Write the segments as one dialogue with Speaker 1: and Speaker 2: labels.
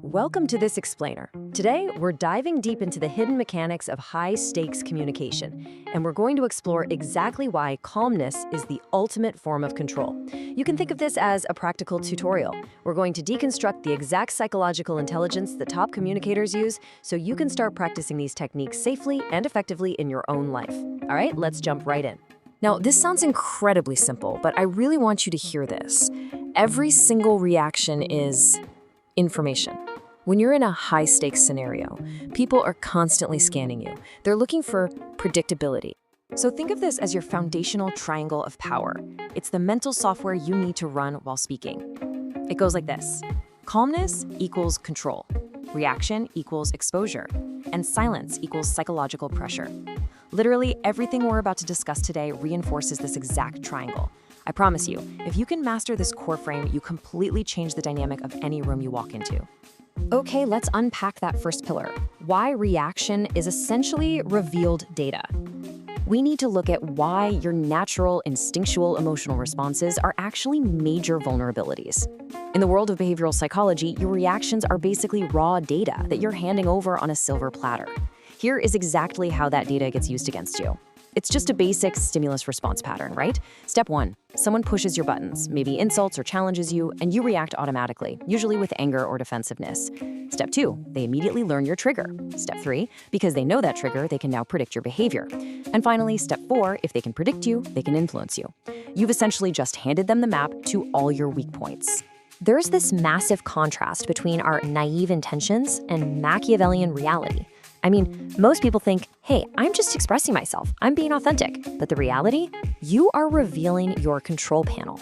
Speaker 1: Welcome to this explainer. Today, we're diving deep into the hidden mechanics of high-stakes communication, and we're going to explore exactly why calmness is the ultimate form of control. You can think of this as a practical tutorial. We're going to deconstruct the exact psychological intelligence that top communicators use so you can start practicing these techniques safely and effectively in your own life. All right, let's jump right in. Now, this sounds incredibly simple, but I really want you to hear this. Every single reaction is information. When you're in a high-stakes scenario, people are constantly scanning you. They're looking for predictability. So think of this as your foundational triangle of power. It's the mental software you need to run while speaking. It goes like this. Calmness equals control. Reaction equals exposure. And silence equals psychological pressure. Literally, everything we're about to discuss today reinforces this exact triangle. I promise you, if you can master this core frame, you completely change the dynamic of any room you walk into. Okay, let's unpack that first pillar. Why reaction is essentially revealed data. We need to look at why your natural, instinctual emotional responses are actually major vulnerabilities. In the world of behavioral psychology, your reactions are basically raw data that you're handing over on a silver platter. Here is exactly how that data gets used against you. It's just a basic stimulus response pattern, right? Step 1, someone pushes your buttons, maybe insults or challenges you, and you react automatically, usually with anger or defensiveness. Step 2, they immediately learn your trigger. Step 3, because they know that trigger, they can now predict your behavior. And finally, step 4, if they can predict you, they can influence you. You've essentially just handed them the map to all your weak points. There's this massive contrast between our naive intentions and Machiavellian reality. I mean, most people think, hey, I'm just expressing myself, I'm being authentic. But the reality? You are revealing your control panel.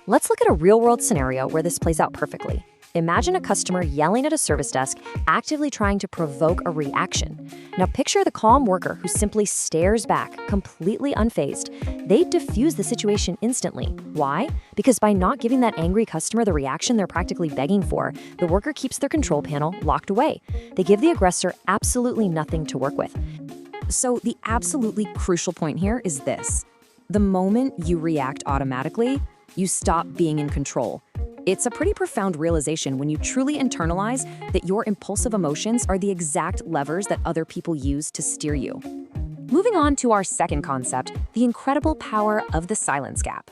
Speaker 1: Let's look at a real-world scenario where this plays out perfectly. Imagine a customer yelling at a service desk, actively trying to provoke a reaction. Now picture the calm worker who simply stares back, completely unfazed. They diffuse the situation instantly. Why? Because by not giving that angry customer the reaction they're practically begging for, the worker keeps their control panel locked away. They give the aggressor absolutely nothing to work with. So the absolutely crucial point here is this. The moment you react automatically, you stop being in control. It's a pretty profound realization when you truly internalize that your impulsive emotions are the exact levers that other people use to steer you. Moving on to our second concept, the incredible power of the silence gap.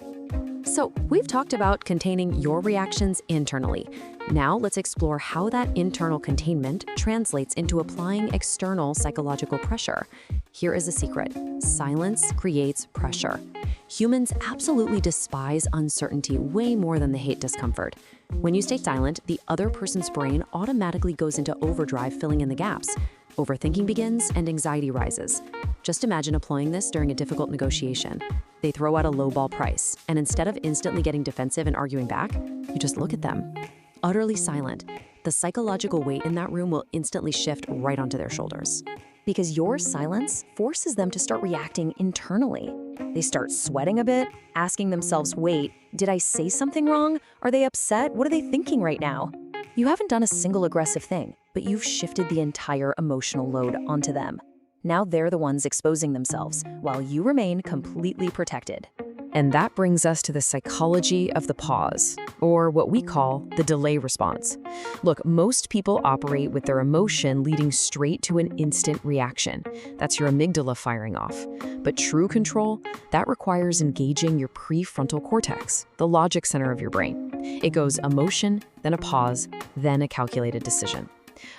Speaker 1: So, we've talked about containing your reactions internally. Now let's explore how that internal containment translates into applying external psychological pressure. Here is a secret. Silence creates pressure. Humans absolutely despise uncertainty way more than they hate discomfort. When you stay silent, the other person's brain automatically goes into overdrive, filling in the gaps. Overthinking begins and anxiety rises. Just imagine applying this during a difficult negotiation. They throw out a lowball price, and instead of instantly getting defensive and arguing back, you just look at them. Utterly silent, the psychological weight in that room will instantly shift right onto their shoulders. Because your silence forces them to start reacting internally. They start sweating a bit, asking themselves, wait, did I say something wrong? Are they upset? What are they thinking right now? You haven't done a single aggressive thing, but you've shifted the entire emotional load onto them. Now they're the ones exposing themselves, while you remain completely protected. And that brings us to the psychology of the pause, or what we call the delay response. Look, most people operate with their emotion leading straight to an instant reaction. That's your amygdala firing off. But true control, that requires engaging your prefrontal cortex, the logic center of your brain. It goes emotion, then a pause, then a calculated decision.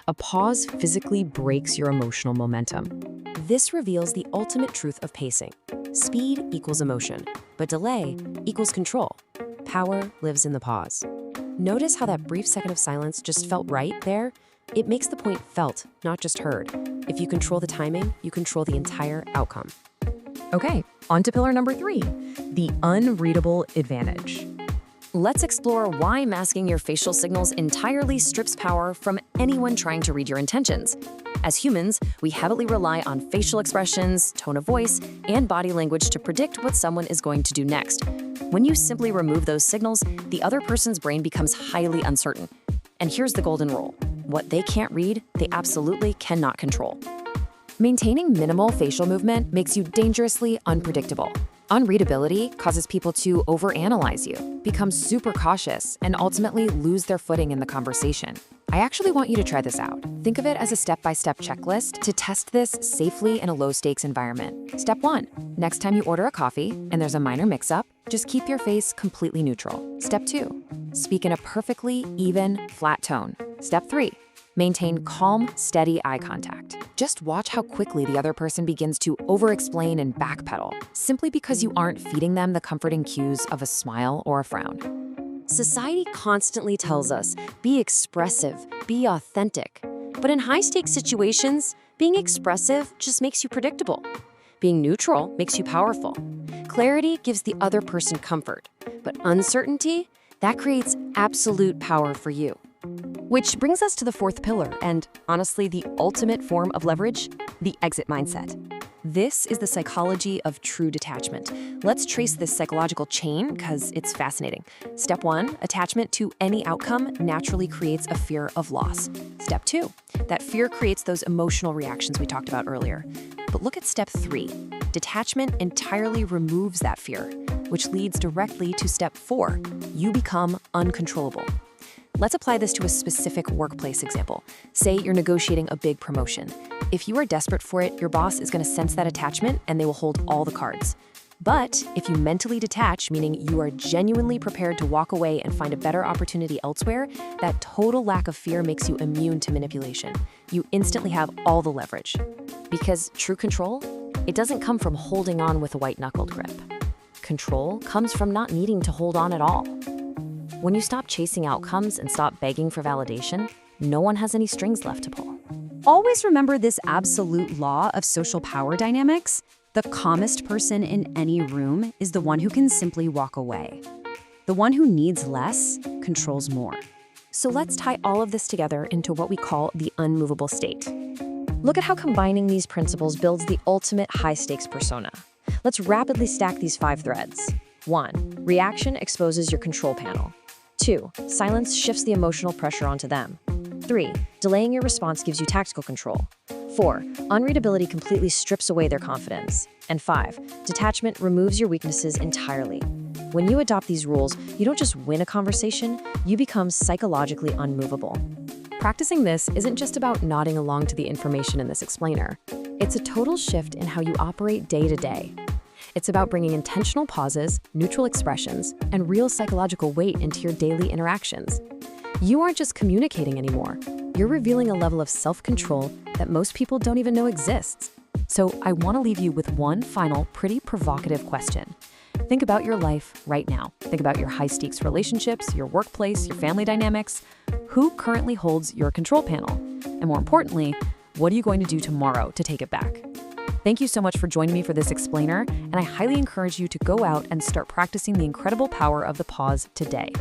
Speaker 1: A pause physically breaks your emotional momentum. This reveals the ultimate truth of pacing. Speed equals emotion, but delay equals control. Power lives in the pause. Notice how that brief second of silence just felt right there? It makes the point felt, not just heard. If you control the timing, you control the entire outcome. Okay, on to pillar number 3, the unreadable advantage. Let's explore why masking your facial signals entirely strips power from anyone trying to read your intentions. As humans, we heavily rely on facial expressions, tone of voice, and body language to predict what someone is going to do next. When you simply remove those signals, the other person's brain becomes highly uncertain. And here's the golden rule. What they can't read, they absolutely cannot control. Maintaining minimal facial movement makes you dangerously unpredictable.
Speaker 2: Unreadability causes people to overanalyze you, become super cautious, and ultimately lose their footing in the conversation. I actually want you to try this out. Think of it as a step-by-step checklist to test this safely in a low-stakes environment. Step 1. Next time you order a coffee and there's a minor mix-up, just keep your face completely neutral. Step 2. Speak in a perfectly even, flat tone. Step 3. Maintain calm, steady eye contact. Just watch how quickly the other person begins to over-explain and backpedal, simply because you aren't feeding them the comforting cues of a smile or a frown.
Speaker 1: Society constantly tells us, be expressive, be authentic. But in high-stakes situations, being expressive just makes you predictable. Being neutral makes you powerful. Clarity gives the other person comfort, but uncertainty, that creates absolute power for you. Which brings us to the fourth pillar, and honestly, the ultimate form of leverage, the exit mindset. This is the psychology of true detachment. Let's trace this psychological chain because it's fascinating. Step 1, attachment to any outcome naturally creates a fear of loss. Step 2, that fear creates those emotional reactions we talked about earlier. But look at step 3. Detachment entirely removes that fear, which leads directly to step 4. You become uncontrollable. Let's apply this to a specific workplace example. Say you're negotiating a big promotion. If you are desperate for it, your boss is going to sense that attachment and they will hold all the cards. But if you mentally detach, meaning you are genuinely prepared to walk away and find a better opportunity elsewhere, that total lack of fear makes you immune to manipulation. You instantly have all the leverage. Because true control, it doesn't come from holding on with a white-knuckled grip. Control comes from not needing to hold on at all. When you stop chasing outcomes and stop begging for validation, no one has any strings left to pull.
Speaker 3: Always remember this absolute law of social power dynamics. The calmest person in any room is the one who can simply walk away. The one who needs less controls more.
Speaker 1: So let's tie all of this together into what we call the unmovable state. Look at how combining these principles builds the ultimate high-stakes persona. Let's rapidly stack these 5 threads. 1. Reaction exposes your control panel. 2. Silence shifts the emotional pressure onto them. 3. Delaying your response gives you tactical control. 4. Unreadability completely strips away their confidence. And 5. Detachment removes your weaknesses entirely. When you adopt these rules, you don't just win a conversation, you become psychologically unmovable. Practicing this isn't just about nodding along to the information in this explainer. It's a total shift in how you operate day to day. It's about bringing intentional pauses, neutral expressions, and real psychological weight into your daily interactions. You aren't just communicating anymore. You're revealing a level of self-control that most people don't even know exists. So I want to leave you with one final, pretty provocative question. Think about your life right now. Think about your high-stakes relationships, your workplace, your family dynamics. Who currently holds your control panel? And more importantly, what are you going to do tomorrow to take it back? Thank you so much for joining me for this explainer, and I highly encourage you to go out and start practicing the incredible power of the pause today.